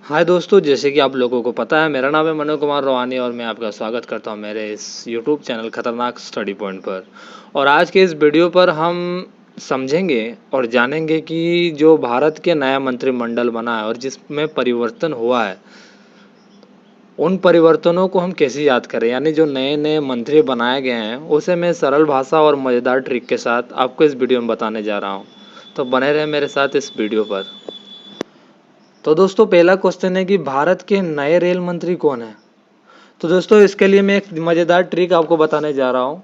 हाय दोस्तों, जैसे कि आप लोगों को पता है मेरा नाम है मनोज कुमार रोहानी और मैं आपका स्वागत करता हूं मेरे इस यूट्यूब चैनल खतरनाक स्टडी पॉइंट पर। और आज के इस वीडियो पर हम समझेंगे और जानेंगे कि जो भारत के नया मंत्रिमंडल बना है और जिसमें परिवर्तन हुआ है, उन परिवर्तनों को हम कैसे याद करें। यानी जो नए नए मंत्री बनाए गए हैं उसे मैं सरल भाषा और मज़ेदार ट्रिक के साथ आपको इस वीडियो में बताने जा रहा हूँ। तो बने रहे मेरे साथ इस वीडियो पर। तो दोस्तों, पहला क्वेश्चन है कि भारत के नए रेल मंत्री कौन है। तो दोस्तों, इसके लिए मैं एक मज़ेदार ट्रिक आपको बताने जा रहा हूँ।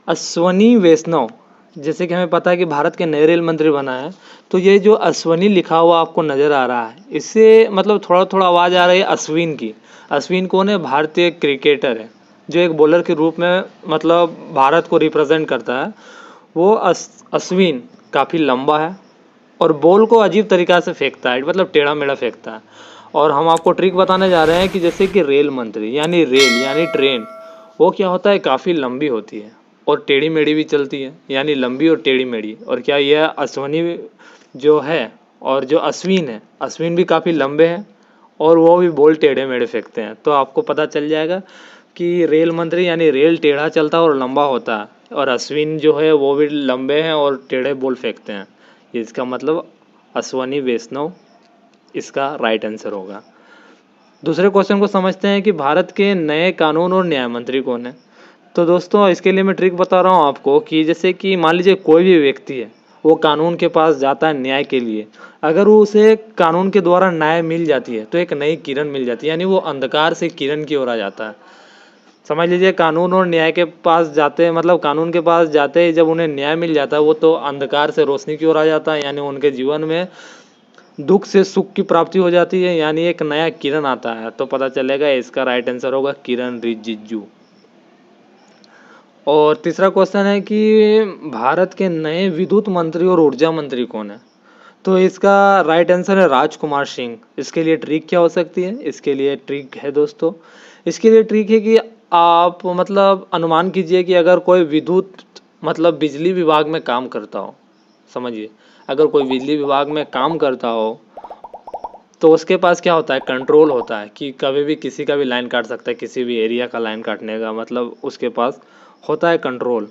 अश्वनी वैष्णव, जैसे कि हमें पता है कि भारत के नए रेल मंत्री बना है, तो ये जो अश्वनी लिखा हुआ आपको नज़र आ रहा है, इससे मतलब थोड़ा थोड़ा आवाज़ आ रही है अश्विन की। अश्विन कौन है? भारतीय क्रिकेटर है जो एक बॉलर के रूप में मतलब भारत को रिप्रेजेंट करता है। वो अश्विन काफ़ी लंबा है और बॉल को अजीब तरीक़ा से फेंकता है, मतलब टेढ़ा मेढ़ा फेंकता है। और हम आपको ट्रिक बताने जा रहे हैं कि जैसे कि रेल मंत्री यानी रेल यानी ट्रेन, वो क्या होता है, काफ़ी लंबी होती है और टेढ़ी मेढ़ी भी चलती है, यानी लंबी और टेढ़ी मेढ़ी। और क्या यह अश्वनी जो है और जो अश्विन है, अश्विन भी काफ़ी लंबे हैं और वो भी बॉल टेढ़े मेढ़े फेंकते हैं। तो आपको पता चल जाएगा कि रेल मंत्री यानी रेल टेढ़ा चलता है और लंबा होता है, और अश्विन जो है वो भी लंबे हैं और टेढ़े बॉल फेंकते हैं। इसका मतलब अश्वनी वैष्णव इसका राइट आंसर होगा। दूसरे क्वेश्चन को समझते हैं कि भारत के नए कानून और न्याय मंत्री कौन है। तो दोस्तों, इसके लिए मैं ट्रिक बता रहा हूँ आपको कि जैसे कि मान लीजिए कोई भी व्यक्ति है, वो कानून के पास जाता है न्याय के लिए। अगर वो उसे कानून के द्वारा न्याय मिल जाती है तो एक नई किरण मिल जाती है, यानी वो अंधकार से किरण की ओर आ जाता है। समझ लीजिए, कानून और न्याय के पास जाते हैं, मतलब कानून के पास जाते ही जब उन्हें न्याय मिल जाता है, वो तो अंधकार से रोशनी की ओर आ जाता है, यानी उनके जीवन में दुख से सुख की प्राप्ति हो जाती है, यानी एक नया किरण आता है। तो पता चलेगा इसका राइट आंसर होगा किरण रिजिजू। और तीसरा क्वेश्चन है कि भारत के नए विद्युत मंत्री और ऊर्जा मंत्री कौन है। तो इसका राइट आंसर है राजकुमार सिंह। इसके लिए ट्रिक क्या हो सकती है? इसके लिए ट्रिक है दोस्तों, इसके लिए ट्रिक है कि आप मतलब अनुमान कीजिए कि अगर कोई विद्युत मतलब बिजली विभाग में काम करता हो, समझिए अगर कोई बिजली विभाग में काम करता हो तो उसके पास क्या होता है, कंट्रोल होता है कि कभी भी किसी का भी लाइन काट सकता है, किसी भी एरिया का लाइन काटने का मतलब उसके पास होता है कंट्रोल।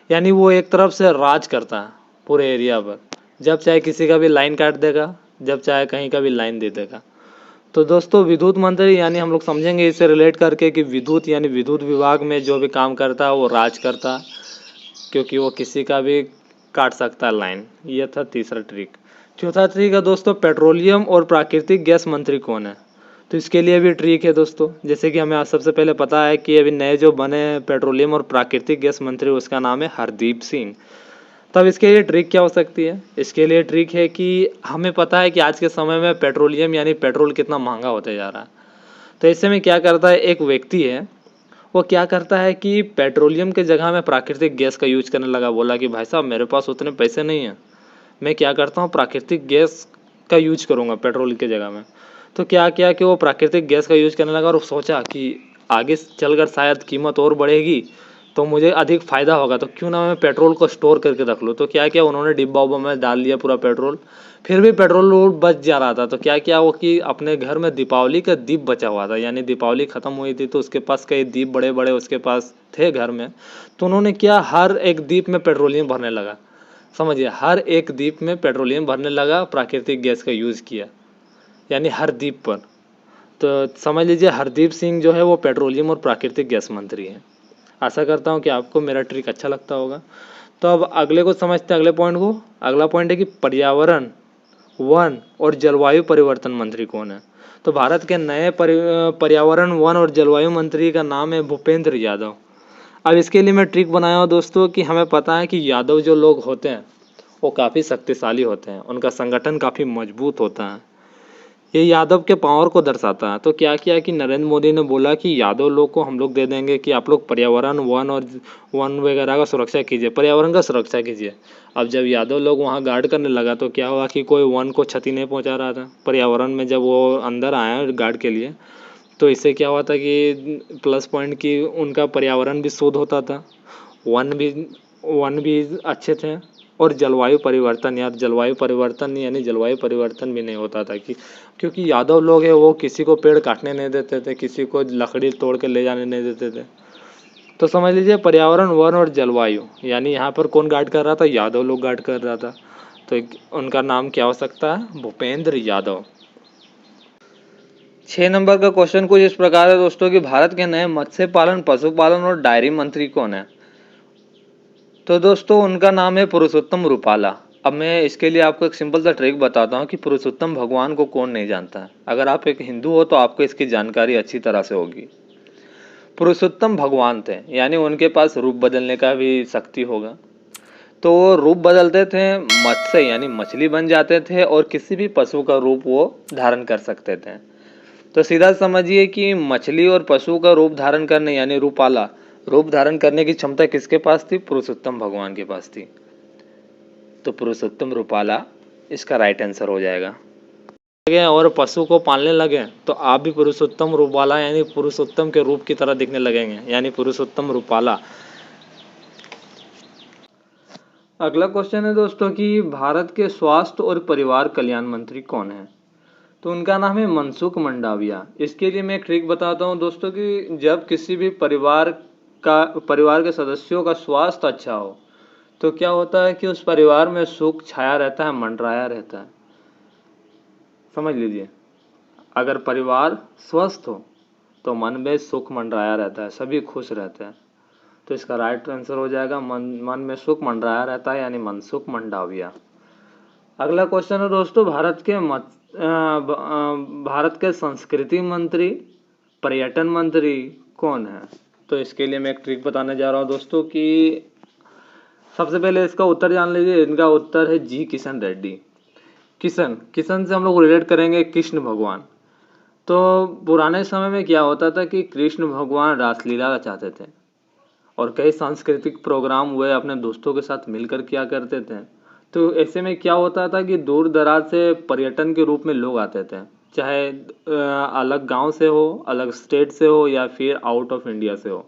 यानी वो एक तरफ से राज करता है पूरे एरिया पर, जब चाहे किसी का भी लाइन काट देगा, जब चाहे कहीं का भी लाइन दे देगा। तो दोस्तों, विद्युत मंत्री यानी हम लोग समझेंगे इससे रिलेट करके कि विद्युत यानी विद्युत विभाग में जो भी काम करता है वो राज करता है, क्योंकि वो किसी का भी काट सकता है लाइन। ये था तीसरा ट्रिक। चौथा ट्रिक है दोस्तों, पेट्रोलियम और प्राकृतिक गैस मंत्री कौन है। तो इसके लिए भी ट्रिक है दोस्तों, जैसे कि हमें आज सबसे पहले पता है कि अभी नए जो बने हैं पेट्रोलियम और प्राकृतिक गैस मंत्री, उसका नाम है हरदीप सिंह। तब इसके लिए ट्रिक क्या हो सकती है? इसके लिए ट्रिक है कि हमें पता है कि आज के समय में पेट्रोलियम यानी पेट्रोल कितना महंगा होते जा रहा है। तो ऐसे में क्या करता है, एक व्यक्ति है, वो क्या करता है कि पेट्रोलियम के जगह में प्राकृतिक गैस का यूज करने लगा। बोला कि भाई साहब, मेरे पास उतने पैसे नहीं हैं, मैं क्या करता हूँ प्राकृतिक गैस का यूज करूँगा पेट्रोल के जगह में। तो क्या किया कि वो प्राकृतिक गैस का यूज करने लगा और सोचा कि आगे चलकर शायद कीमत और बढ़ेगी तो मुझे अधिक फ़ायदा होगा, तो क्यों ना मैं पेट्रोल को स्टोर करके रख लूँ। तो क्या किया, उन्होंने डिब्बा उब्बा में डाल दिया पूरा पेट्रोल। फिर भी पेट्रोल वो बच जा रहा था, तो क्या किया वो कि अपने घर में दीपावली का दीप बचा हुआ था, यानी दीपावली ख़त्म हुई थी तो उसके पास कई दीप बड़े बड़े उसके पास थे घर में। तो उन्होंने क्या, हर एक दीप में पेट्रोलियम भरने लगा। समझिए, हर एक दीप में पेट्रोलियम भरने लगा, प्राकृतिक गैस का यूज़ किया, यानी हर दीप पर। तो समझ लीजिए हरदीप सिंह जो है वो पेट्रोलियम और प्राकृतिक गैस मंत्री हैं। आशा करता हूँ कि आपको मेरा ट्रिक अच्छा लगता होगा। तो अब अगले को समझते हैं, अगले पॉइंट को। अगला पॉइंट है कि पर्यावरण, वन और जलवायु परिवर्तन मंत्री कौन है। तो भारत के नए पर्यावरण, वन और जलवायु मंत्री का नाम है भूपेंद्र यादव। अब इसके लिए मैं ट्रिक बनाया हूँ दोस्तों कि हमें पता है कि यादव जो लोग होते हैं वो काफ़ी शक्तिशाली होते हैं, उनका संगठन काफ़ी मजबूत होता है। ये यादव के पावर को दर्शाता है। तो क्या किया कि नरेंद्र मोदी ने बोला कि यादव लोग को हम लोग दे देंगे कि आप लोग पर्यावरण, वन और वन वगैरह का सुरक्षा कीजिए, पर्यावरण का सुरक्षा कीजिए। अब जब यादव लोग वहाँ गार्ड करने लगा तो क्या हुआ कि कोई वन को क्षति नहीं पहुँचा रहा था। पर्यावरण में जब वो अंदर आया गार्ड के लिए, तो इससे क्या हुआ था कि प्लस पॉइंट कि उनका पर्यावरण भी शुद्ध होता था, वन भी वन भी अच्छे थे, और जलवायु परिवर्तन, यार जलवायु परिवर्तन नहीं, यानी जलवायु परिवर्तन भी नहीं होता था कि क्योंकि यादव लोग हैं वो किसी को पेड़ काटने नहीं देते थे, किसी को लकड़ी तोड़ के ले जाने नहीं देते थे। तो समझ लीजिए पर्यावरण, वन और जलवायु, यानी यहाँ पर कौन गार्ड कर रहा था? यादव लोग गार्ड कर रहा था। तो उनका नाम क्या हो सकता है? भूपेंद्र यादव। 6 नंबर का क्वेश्चन कुछ इस प्रकार है दोस्तों कि भारत के नए मत्स्य पालन, पशुपालन और डायरी मंत्री कौन है? तो दोस्तों उनका नाम है पुरुषोत्तम रूपाला। अब मैं इसके लिए आपको एक सिंपल सा ट्रिक बताता हूँ कि पुरुषोत्तम भगवान को कौन नहीं जानता है। अगर आप एक हिंदू हो तो आपको इसकी जानकारी अच्छी तरह से होगी। पुरुषोत्तम भगवान थे, यानी उनके पास रूप बदलने का भी शक्ति होगा। तो वो रूप बदलते थे, मत्स्य यानी मछली बन जाते थे और किसी भी पशु का रूप वो धारण कर सकते थे। तो सीधा समझिए कि मछली और पशु का रूप धारण करने यानी रूपाला, रूप धारण करने की क्षमता किसके पास थी? पुरुषोत्तम भगवान के पास थी। तो पुरुषोत्तम रूपाला इसका राइट आंसर हो जाएगा। और पशु को पालने लगे तो आप भी पुरुषोत्तम रूपाला यानी पुरुषोत्तम के रूप की तरह दिखने लगेंगे, यानी पुरुषोत्तम रूपाला। अगला क्वेश्चन है दोस्तों कि भारत के स्वास्थ्य और परिवार कल्याण मंत्री कौन है? तो उनका नाम है मनसुख मंडाविया। इसके लिए मैं एक ट्रिक बताता हूँ दोस्तों कि जब किसी भी परिवार के सदस्यों का स्वास्थ्य अच्छा हो तो क्या होता है कि उस परिवार में सुख छाया रहता है, मंडराया रहता है। समझ लीजिए, अगर परिवार स्वस्थ हो तो मन में सुख मंडराया रहता है, सभी खुश रहते हैं। तो इसका राइट आंसर हो जाएगा मन में सुख मंडराया रहता है, यानी मनसुख मंडाविया। अगला क्वेश्चन है दोस्तों भारत के संस्कृति मंत्री, पर्यटन मंत्री कौन है? तो इसके लिए मैं एक ट्रिक बताने जा रहा हूँ दोस्तों कि सबसे पहले इसका उत्तर जान लीजिए। इनका उत्तर है जी किशन रेड्डी। किशन से हम लोग रिलेट करेंगे कृष्ण भगवान। तो पुराने समय में क्या होता था कि कृष्ण भगवान रासलीला रचाते थे और कई सांस्कृतिक प्रोग्राम हुए अपने दोस्तों के साथ मिलकर किया करते थे। तो ऐसे में क्या होता था कि दूर दराज से पर्यटन के रूप में लोग आते थे, चाहे अलग गांव से हो, अलग स्टेट से हो या फिर आउट ऑफ इंडिया से हो।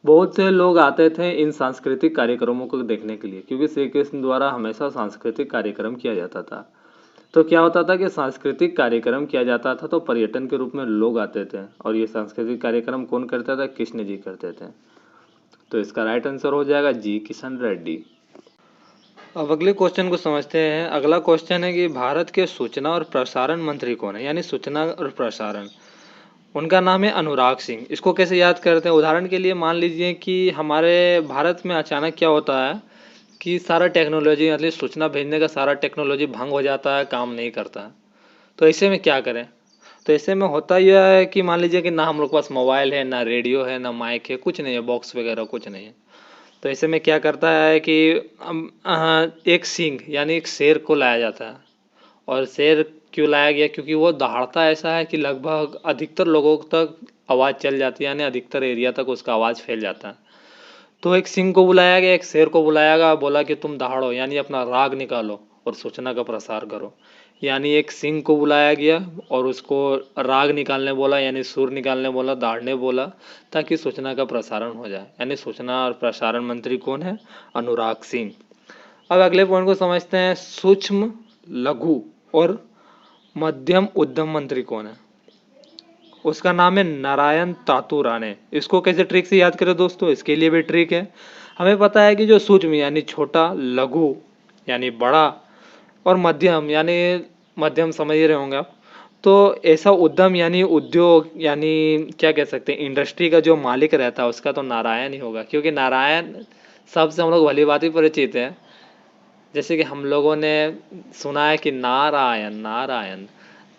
बहुत से लोग आते थे इन सांस्कृतिक कार्यक्रमों को देखने के लिए, क्योंकि श्री कृष्ण द्वारा हमेशा सांस्कृतिक कार्यक्रम किया जाता था। तो क्या होता था कि सांस्कृतिक कार्यक्रम किया जाता था तो पर्यटन के रूप में लोग आते थे, और ये सांस्कृतिक कार्यक्रम कौन करता था? कृष्ण जी करते थे। तो इसका राइट आंसर हो जाएगा जी किशन रेड्डी। अब अगले क्वेश्चन को समझते हैं। अगला क्वेश्चन है कि भारत के सूचना और प्रसारण मंत्री कौन है? यानी सूचना और प्रसारण, उनका नाम है अनुराग सिंह। इसको कैसे याद करते हैं? उदाहरण के लिए मान लीजिए कि हमारे भारत में अचानक क्या होता है कि सारा टेक्नोलॉजी, मतलब सूचना भेजने का सारा टेक्नोलॉजी भंग हो जाता है, काम नहीं करता। तो ऐसे में क्या करें? तो ऐसे में होता यह है कि मान लीजिए कि ना हम लोग के पास मोबाइल है, ना रेडियो है, ना माइक है, कुछ नहीं है, बॉक्स वगैरह कुछ नहीं है। तो ऐसे में क्या करता है कि एक सिंह यानी एक शेर को लाया जाता है। और शेर क्यों लाया गया? क्योंकि वो दहाड़ता ऐसा है कि लगभग अधिकतर लोगों तक आवाज़ चल जाती है, यानी अधिकतर एरिया तक उसका आवाज़ फैल जाता है। तो एक सिंह को बुलाया गया, एक शेर को बुलाया गया, बोला कि तुम दहाड़ो यानी अपना राग निकालो और सूचना का प्रसार करो। यानी एक सिंह को बुलाया गया और उसको राग निकालने बोला, यानी सुर निकालने बोला, दहाड़ने बोला, ताकि सूचना का प्रसारण हो जाए। यानी सूचना और प्रसारण मंत्री कौन है? अनुराग सिंह। अब अगले पॉइंट को समझते हैं। सूक्ष्म, लघु और मध्यम उद्यम मंत्री कौन है? उसका नाम है नारायण तातू राणे। इसको कैसे ट्रिक से याद करें दोस्तों? इसके लिए भी ट्रिक है। हमें पता है कि जो सूक्ष्म यानी छोटा, लघु यानी बड़ा, और मध्यम यानी मध्यम, समझ ही रहे होंगे आप। तो ऐसा उद्यम यानी उद्योग, यानी क्या कह सकते हैं, इंडस्ट्री का जो मालिक रहता है उसका तो नारायण ही होगा, क्योंकि नारायण शब्द से हम लोग भली बात ही परिचित हैं। जैसे कि हम लोगों ने सुना है कि नारायण नारायण,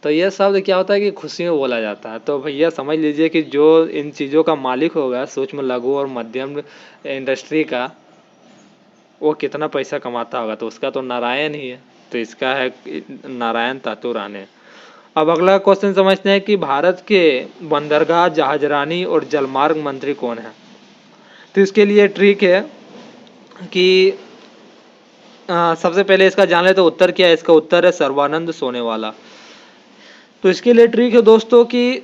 तो यह शब्द क्या होता है कि खुशी में बोला जाता है। तो भैया समझ लीजिए कि जो इन चीज़ों का मालिक होगा, सूक्ष्म, लघु और मध्यम इंडस्ट्री का, वो कितना पैसा कमाता होगा, तो उसका तो नारायण ही है। तो इसका है नारायण तातू राणे। अब अगला क्वेश्चन समझते हैं कि भारत के बंदरगाह, जहाजरानी और जलमार्ग मंत्री कौन है? तो इसके लिए ट्रिक है कि सबसे पहले इसका जान ले तो उत्तर क्या है? इसका उत्तर है सर्बानंद सोनेवाला। तो इसके लिए ट्रिक है दोस्तों कि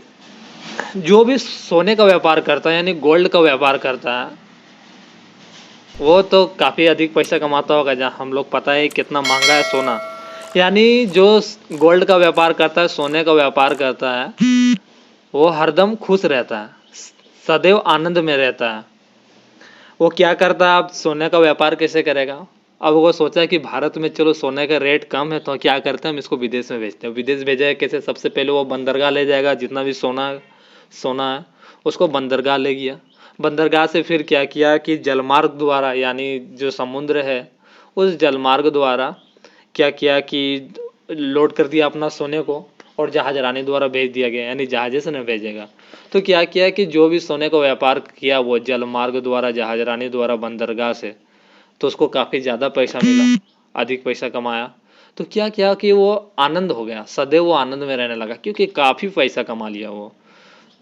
जो भी सोने का व्यापार करता है यानी गोल्ड का व्यापार करता है, वो तो काफ़ी अधिक पैसा कमाता होगा, जहाँ हम लोग पता है कितना महंगा है सोना। यानी जो गोल्ड का व्यापार करता है, सोने का व्यापार करता है, वो हरदम खुश रहता है, सदैव आनंद में रहता है। वो क्या करता है, अब सोने का व्यापार कैसे करेगा। अब वो सोचा कि भारत में चलो सोने का रेट कम है, तो क्या करते हैं हम इसको विदेश में भेजते हैं। विदेश भेजा कैसे, सबसे पहले वो बंदरगाह ले जाएगा, जितना भी सोना सोना है उसको बंदरगाह ले गया। बंदरगाह से फिर क्या किया कि जलमार्ग द्वारा, यानी जो समुद्र है उस जलमार्ग द्वारा क्या किया कि लोड कर दिया अपना सोने को, और जहाज रानी द्वारा भेज दिया गया, यानी जहाजे से न भेजेगा। तो क्या किया कि जो भी सोने का व्यापार किया वो जलमार्ग द्वारा, जहाज रानी द्वारा, बंदरगाह से, तो उसको काफ़ी ज़्यादा पैसा मिला, अधिक पैसा कमाया। तो क्या किया कि वो आनंद हो गया, सदैव वो आनंद में रहने लगा, क्योंकि काफ़ी पैसा कमा लिया वो।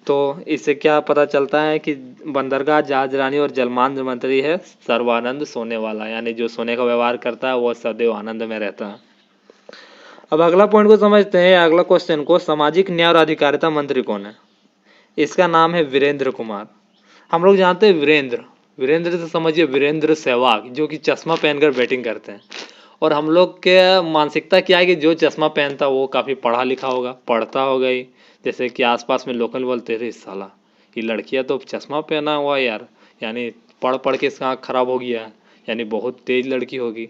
तो इससे क्या पता चलता है कि बंदरगाह, जहाज रानी और जलमार्ग मंत्री है सर्वानंद सोने वाला, यानी जो सोने का व्यवहार करता है वो सदैव आनंद में रहता है। अब अगला पॉइंट को समझते हैं, अगला क्वेश्चन को, सामाजिक न्याय और अधिकारिता मंत्री कौन है। इसका नाम है वीरेंद्र कुमार। हम लोग जानते हैं वीरेंद्र, वीरेंद्र से समझिए वीरेंद्र सहवाग, जो कि चश्मा पहनकर बैटिंग करते हैं। और हम लोग के मानसिकता क्या है कि जो चश्मा पहनता वो काफ़ी पढ़ा लिखा होगा, पढ़ता होगा ही। जैसे कि आसपास में लोकल बोलते थे, साला ये लड़कियां तो चश्मा पहना हुआ है यार, यानी पढ़ पढ़ के इसका आँख खराब हो गया है, यानी बहुत तेज लड़की होगी।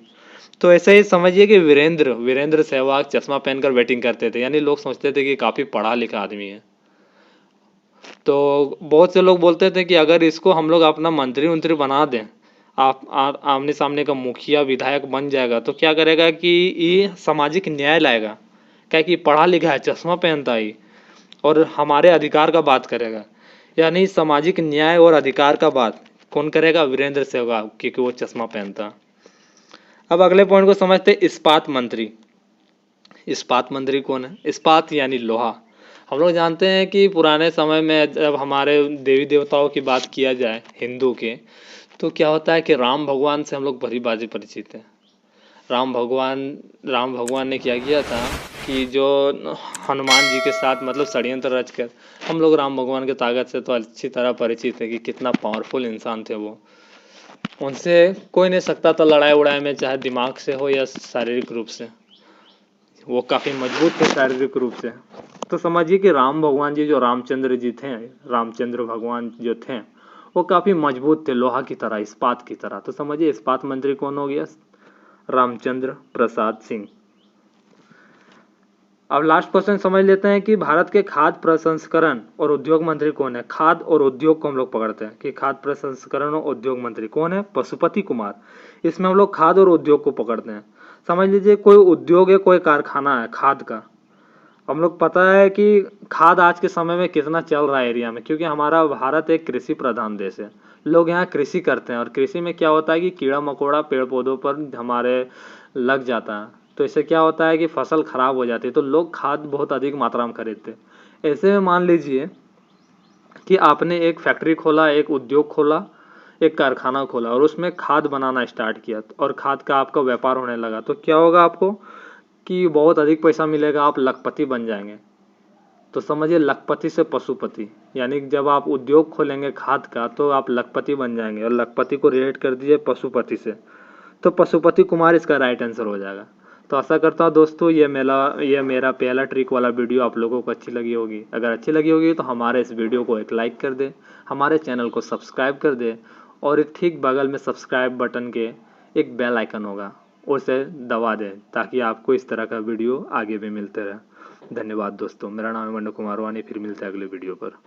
तो ऐसे ही समझिए कि वीरेंद्र वीरेंद्र सहवाग चश्मा पहनकर बैटिंग करते थे, यानी लोग सोचते थे कि काफ़ी पढ़ा लिखा आदमी है। तो बहुत से लोग बोलते थे कि अगर इसको हम लोग अपना मंत्री मंत्री बना दें, आमने सामने का मुखिया विधायक बन जाएगा, तो क्या करेगा कि ये सामाजिक न्याय लाएगा, क्या कि पढ़ा लिखा है, चश्मा पहनता ही, और हमारे अधिकार का बात करेगा। यानी सामाजिक न्याय और अधिकार का बात कौन करेगा, वीरेंद्र सहवाग, क्योंकि वो चश्मा पहनता। अब अगले पॉइंट को समझते, इस्पात मंत्री। इस्पात मंत्री कौन है। इस्पात यानी लोहा। हम लोग जानते हैं कि पुराने समय में जब हमारे देवी देवताओं की बात किया जाए हिंदू के, तो क्या होता है कि राम भगवान से हम लोग भली बाजी परिचित हैं। राम भगवान राम भगवान ने क्या किया था कि जो हनुमान जी के साथ मतलब षड्यंत्र रच कर, हम लोग राम भगवान के ताकत से तो अच्छी तरह परिचित है कि कितना पावरफुल इंसान थे वो। उनसे कोई नहीं सकता था लड़ाई उड़ाई में, चाहे दिमाग से हो या शारीरिक रूप से। वो काफ़ी मजबूत थे शारीरिक रूप से। तो समझिए कि राम भगवान जी, जो रामचंद्र जी थे, रामचंद्र भगवान जो थे, वो काफ़ी मजबूत थे, लोहा की तरह, इस्पात की तरह। तो समझिए इस्पात मंत्री कौन हो गया, रामचंद्र प्रसाद सिंह। अब लास्ट क्वेश्चन समझ लेते हैं कि भारत के खाद्य प्रसंस्करण और उद्योग मंत्री कौन है। खाद्य और उद्योग को हम लोग पकड़ते हैं कि खाद्य प्रसंस्करण और उद्योग मंत्री कौन है, पशुपति कुमार। इसमें हम लोग खाद्य और उद्योग को पकड़ते हैं। समझ लीजिए कोई उद्योग है, कोई कारखाना है खाद का। हम लोग पता है कि खाद आज के समय में कितना चल रहा है एरिया में, क्योंकि हमारा भारत एक कृषि प्रधान देश है। लोग यहाँ कृषि करते हैं, और कृषि में क्या होता है कि कीड़ा मकोड़ा पेड़ पौधों पर हमारे लग जाता है, तो इससे क्या होता है कि फसल खराब हो जाती है, तो लोग खाद बहुत अधिक मात्रा में खरीदते हैं। ऐसे में मान लीजिए कि आपने एक फैक्ट्री खोला, एक उद्योग खोला, एक कारखाना खोला, और उसमें खाद बनाना स्टार्ट किया, और खाद का आपका व्यापार होने लगा, तो क्या होगा आपको कि बहुत अधिक पैसा मिलेगा, आप लखपति बन जाएंगे। तो समझिए लखपति से पशुपति, यानी जब आप उद्योग खोलेंगे खाद का तो आप लखपति बन जाएंगे, और लखपति को रिलेट कर दीजिए पशुपति से, तो पशुपति कुमार इसका राइट आंसर हो जाएगा। तो आशा करता हूँ दोस्तों ये मेरा पहला ट्रिक वाला वीडियो आप लोगों को अच्छी लगी होगी। अगर अच्छी लगी होगी तो हमारे इस वीडियो को एक लाइक कर दे, हमारे चैनल को सब्सक्राइब कर दे, और ठीक बगल में सब्सक्राइब बटन के एक बेल आइकन होगा, उसे दबा दें, ताकि आपको इस तरह का वीडियो आगे भी मिलते रहे। धन्यवाद दोस्तों, मेरा नाम है मंडू कुमार वानी, फिर मिलते हैं अगले वीडियो पर।